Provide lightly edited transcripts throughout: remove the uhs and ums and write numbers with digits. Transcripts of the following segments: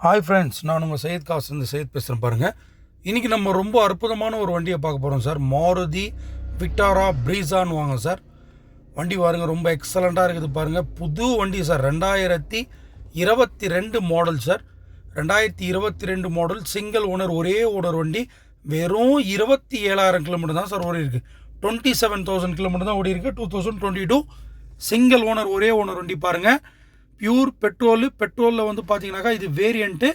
Hi friends, நான் உங்கள் சையத் காசு சையத் பேசுகிறேன் பாருங்கள். இன்றைக்கி நம்ம ரொம்ப அற்புதமான ஒரு வண்டியை பார்க்க போகிறோம் சார். மாருதி விக்டாரா ப்ரீஸான்னு வாங்க சார். வண்டி பாருங்கள், ரொம்ப எக்ஸலண்ட்டாக இருக்குது பாருங்கள். புது வண்டி sir, 2022 model sir. 2022 model, single owner, ஒரே ஓனர் வண்டி. வெறும் 27,000 கிலோமீட்டர் தான் சார் ஓடி இருக்குது. 27,000 கிலோமீட்டர் தான் ஓடி இருக்குது. 2022 சிங்கிள் ஓனர், ஒரே ஓனர் வண்டி பாருங்கள். பியூர் பெட்ரோலில் வந்து பார்த்தீங்கன்னாக்கா இது வேரியண்ட்டு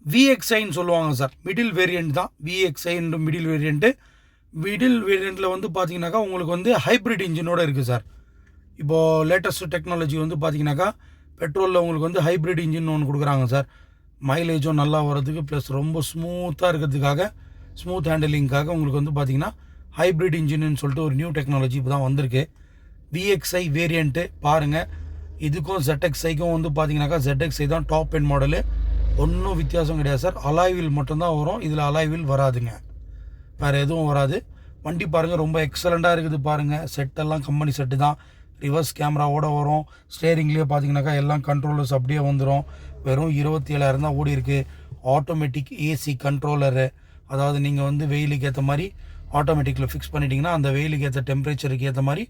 விஎக்ஸ்ஐன்னு சொல்லுவாங்க சார். மிடில் வேரியண்ட் தான் விஎக்ஸ்ஐன்ற மிடில் வேரியண்ட்டில் வந்து பார்த்தீங்கன்னாக்கா உங்களுக்கு வந்து ஹைப்ரிட் இன்ஜினோடு இருக்குது சார். இப்போது லேட்டஸ்ட் டெக்னாலஜி வந்து பார்த்தீங்கன்னாக்கா பெட்ரோலில் உங்களுக்கு வந்து ஹைப்ரிட் இன்ஜின் ஒன்று கொடுக்குறாங்க சார். மைலேஜும் நல்லா வர்றதுக்கு ப்ளஸ் ரொம்ப ஸ்மூத்தாக இருக்கிறதுக்காக, ஸ்மூத் ஹேண்டலிங்காக உங்களுக்கு வந்து பார்த்தீங்கன்னா ஹைப்ரிட் இன்ஜின்னு சொல்லிட்டு ஒரு நியூ டெக்னாலஜி இப்போ தான் வந்திருக்கு. விஎக்ஸ்ஐ வேரியண்ட்டு பாருங்கள். இதுக்கும் ZXஐக்கும் வந்து பார்த்தீங்கன்னாக்கா ZXஐ தான் டாப் எண்ட் மாடலு. ஒன்றும் வித்தியாசம் கிடையாது சார். அலாய்வில் மட்டும்தான் வரும், இதில் அலாய்வில் வராதுங்க, வேறு எதுவும் வராது. வண்டி பாருங்கள், ரொம்ப எக்ஸலண்ட்டாக இருக்குது பாருங்கள். செட்டெல்லாம் கம்பெனி செட்டு தான். ரிவர்ஸ் கேமராவோடு வரும். ஸ்டேரிங்லேயே பார்த்தீங்கன்னாக்கா எல்லாம் கண்ட்ரோலர்ஸ் அப்படியே வந்துடும். வெறும் 27,000 தான் ஓடி இருக்குது. ஆட்டோமேட்டிக் ஏசி கண்ட்ரோலரு, அதாவது நீங்கள் வந்து வெயிலுக்கு ஏற்ற மாதிரி ஆட்டோமேட்டிக்கில் ஃபிக்ஸ் பண்ணிட்டீங்கன்னா அந்த வெயிலுக்கு ஏற்ற டெம்பரேச்சருக்கு ஏற்ற மாதிரி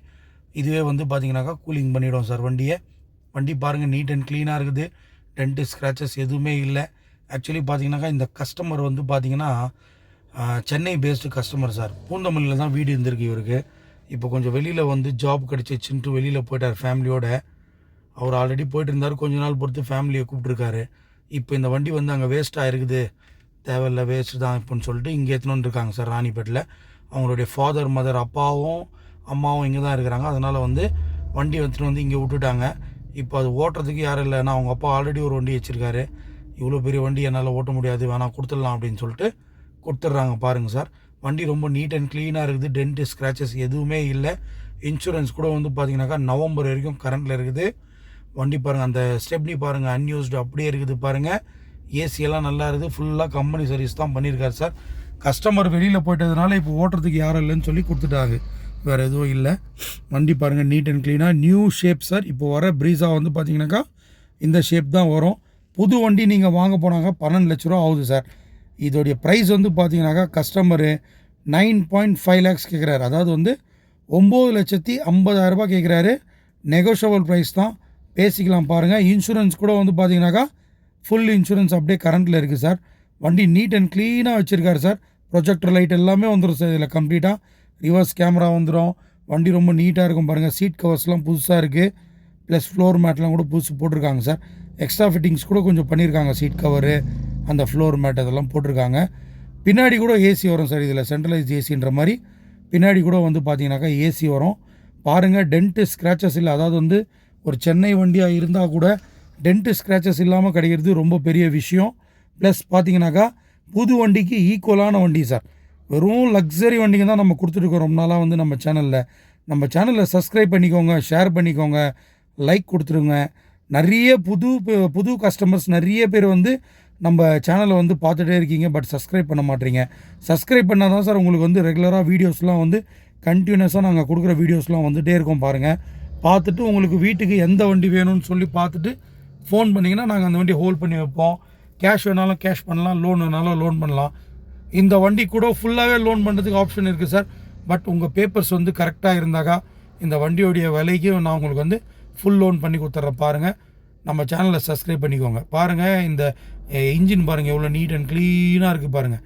இதுவே வந்து பார்த்தீங்கன்னாக்கா கூலிங் பண்ணிவிடும் சார் வண்டியை. வண்டி பாருங்கள், நீட் அண்ட் க்ளீனாக இருக்குது. டென்ட் ஸ்க்ராச்சஸ் எதுவுமே இல்லை. ஆக்சுவலி பார்த்தீங்கன்னாக்கா இந்த கஸ்டமர் வந்து பார்த்தீங்கன்னா சென்னை பேஸ்டு கஸ்டமர் சார். பூந்தமல்லியில் தான் வீடு இருந்திருக்கு இவருக்கு. இப்போ கொஞ்சம் வெளியில் வந்து ஜாப் கிடச்சிச்சுன்ட்டு வெளியில் போயிட்டார் ஃபேமிலியோட. அவர் ஆல்ரெடி போயிட்டு இருந்தார். கொஞ்ச நாள் பொறுத்து ஃபேமிலியை கூப்பிட்ருக்காரு. இப்போ இந்த வண்டி வந்து அங்கே வேஸ்ட்டாக இருக்குது, தேவையில்லை, வேஸ்ட்டு தான் இப்போன்னு சொல்லிட்டு இங்கே எடுத்துன்னு இருக்காங்க சார் ராணிப்பேட்டில். அவங்களுடைய ஃபாதர் மதர், அப்பாவும் அம்மாவும் இங்கே தான் இருக்கிறாங்க. அதனால் வந்து வண்டி எடுத்துகிட்டு வந்து இங்கே விட்டுட்டாங்க. இப்போ அது ஓட்டுறதுக்கு யாரும் இல்லைன்னா அவங்க அப்பா ஆல்ரெடி ஒரு வண்டி வச்சுருக்காரு. இவ்வளோ பெரிய வண்டி என்னால் ஓட்ட முடியாது, வேணாம் கொடுத்துடலாம் அப்படின்னு சொல்லிட்டு கொடுத்துட்றாங்க பாருங்கள் சார். வண்டி ரொம்ப நீட் அண்ட் க்ளீனாக இருக்குது. டென்ட் ஸ்க்ராச்சஸ் எதுவுமே இல்லை. இன்சூரன்ஸ் கூட வந்து பார்த்தீங்கன்னாக்கா நவம்பர் வரைக்கும் கரண்டில் இருக்குது. வண்டி பாருங்கள், அந்த ஸ்டெப்னி பாருங்கள், அன்யூஸ்டு அப்படியே இருக்குது பாருங்கள். ஏசியெல்லாம் நல்லா இருக்குது. ஃபுல்லாக கம்பெனி சர்வீஸ் தான் பண்ணியிருக்காரு சார். கஸ்டமர் வெளியில் போயிட்டதுனால இப்போ ஓட்டுறதுக்கு யாரும் இல்லைன்னு சொல்லி கொடுத்துட்டாங்க, வேறு எதுவும் இல்லை. வண்டி பாருங்கள், நீட் அண்ட் க்ளீனாக நியூ ஷேப் சார். இப்போ வர ப்ரீஸா வந்து பார்த்தீங்கன்னாக்கா இந்த ஷேப் தான் வரும். புது வண்டி நீங்கள் வாங்க போனாங்க 12 லட்ச ரூபா ஆகுது சார். இதோடைய ப்ரைஸ் வந்து பார்த்தீங்கன்னாக்கா கஸ்டமரு 9.5 லேக்ஸ் கேட்குறாரு. அதாவது வந்து 9,50,000 ரூபாய் கேட்குறாரு. நெகோஷியபிள் ப்ரைஸ் தான், பேசிக்கலாம் பாருங்கள். இன்சூரன்ஸ் கூட வந்து பார்த்தீங்கன்னாக்கா ஃபுல் இன்சூரன்ஸ் அப்படியே கரண்ட்டில் இருக்குது சார். வண்டி நீட் அண்ட் க்ளீனாக வச்சுருக்காரு சார். ப்ரொஜெக்டர் லைட் எல்லாமே வந்துடும் சார் இதில் கம்ப்ளீட்டாக. ரிவர்ஸ் கேமரா வந்துடும். வண்டி ரொம்ப நீட்டாக இருக்கும் பாருங்கள். சீட் கவர்ஸ்லாம் புதுசாக இருக்குது. ப்ளஸ் ஃப்ளோர் மேட்லாம் கூட புதுசு போட்டிருக்காங்க சார். எக்ஸ்ட்ரா ஃபிட்டிங்ஸ் கூட கொஞ்சம் பண்ணியிருக்காங்க. சீட் கவரு, அந்த ஃப்ளோர் மேட் அதெல்லாம் போட்டிருக்காங்க. பின்னாடி கூட ஏசி வரும் சார். இதில் சென்ட்ரலைஸ் ஏசின்ற மாதிரி பின்னாடி கூட வந்து பார்த்தீங்கன்னாக்கா ஏசி வரும் பாருங்கள். டென்ட்டு ஸ்க்ராச்சஸ் இல்லை. அதாவது வந்து ஒரு சென்னை வண்டியாக இருந்தால் கூட டென்ட்டு ஸ்க்ராச்சஸ் இல்லாமல் கிடைக்கிறது ரொம்ப பெரிய விஷயம். ப்ளஸ் பார்த்தீங்கன்னாக்கா புது வண்டிக்கு ஈக்குவலான வண்டி சார். வெறும் லக்ஸரி வண்டிங்க தான் நம்ம கொடுத்துருக்கோம் ரொம்ப நாளாக வந்து நம்ம சேனலில் சப்ஸ்கிரைப் பண்ணிக்கோங்க, ஷேர் பண்ணிக்கோங்க, லைக் கொடுத்துருங்க. நிறைய புது கஸ்டமர்ஸ் நிறைய பேர் வந்து நம்ம சேனலை வந்து பார்த்துட்டே இருக்கீங்க, பட் சப்ஸ்கிரைப் பண்ண மாட்டீங்க. சப்ஸ்கிரைப் பண்ணால் தான் சார் உங்களுக்கு வந்து ரெகுலராக வீடியோஸ்லாம் வந்து கண்டினியூஸாக நாங்கள் கொடுக்குற வீடியோஸ்லாம் வந்துகிட்டே இருக்கோம் பாருங்கள். பார்த்துட்டு உங்களுக்கு வீட்டுக்கு எந்த வண்டி வேணும்னு சொல்லி பார்த்துட்டு ஃபோன் பண்ணிங்கன்னா நாங்கள் அந்த வண்டியை ஹோல்ட் பண்ணி வைப்போம். கேஷ் வேணாலும் கேஷ் பண்ணலாம், லோன் வேணாலும் லோன் பண்ணலாம். இந்த வண்டி கூட ஃபுல்லாகவே லோன் பண்ணுறதுக்கு ஆப்ஷன் இருக்குது சார். பட் உங்கள் பேப்பர்ஸ் வந்து கரெக்டாக இருந்தாக்கா இந்த வண்டியோடைய விலைக்கு நான் உங்களுக்கு வந்து ஃபுல் லோன் பண்ணி கொடுத்துட்றேன் பாருங்கள். நம்ம சேனலை சப்ஸ்கிரைப் பண்ணிக்கோங்க. பாருங்கள், இந்த இன்ஜின் பாருங்கள் எவ்வளோ நீட் அண்ட் க்ளீனாக இருக்குது பாருங்கள்.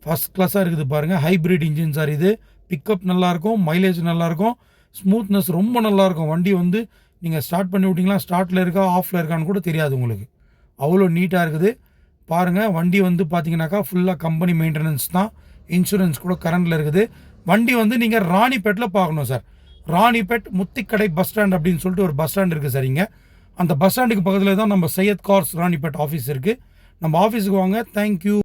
ஃபஸ்ட் கிளாஸாக இருக்குது பாருங்கள். ஹைப்ரிட் இன்ஜின் சார் இது. பிக்கப் நல்லாயிருக்கும், மைலேஜ் நல்லாயிருக்கும், ஸ்மூத்னஸ் ரொம்ப நல்லாயிருக்கும். வண்டி வந்து நீங்கள் ஸ்டார்ட் பண்ணி விட்டிங்களா, ஸ்டார்ட்டில் இருக்கா ஆஃபில் இருக்கான்னு கூட தெரியாது உங்களுக்கு, அவ்வளோ நீட்டாக இருக்குது பாருங்கள். வண்டி வந்து பார்த்தீங்கன்னாக்கா ஃபுல்லாக கம்பெனி மெயின்டெனன்ஸ் தான். இன்சூரன்ஸ் கூட கரண்டில் இருக்குது. வண்டி வந்து நீங்கள் ராணிப்பேட்டில் பார்க்கணும் சார். ராணிப்பேட் முத்திக்கடை பஸ் ஸ்டாண்ட் அப்படின்னு சொல்லிட்டு ஒரு பஸ் ஸ்டாண்ட் இருக்குது சார். இங்கே அந்த பஸ் ஸ்டாண்டுக்கு பக்கத்தில் தான் நம்ம சையத் கார்ஸ் ராணிப்பேட் ஆஃபீஸ் இருக்குது. நம்ம ஆஃபீஸுக்கு வாங்க. தேங்க்யூ.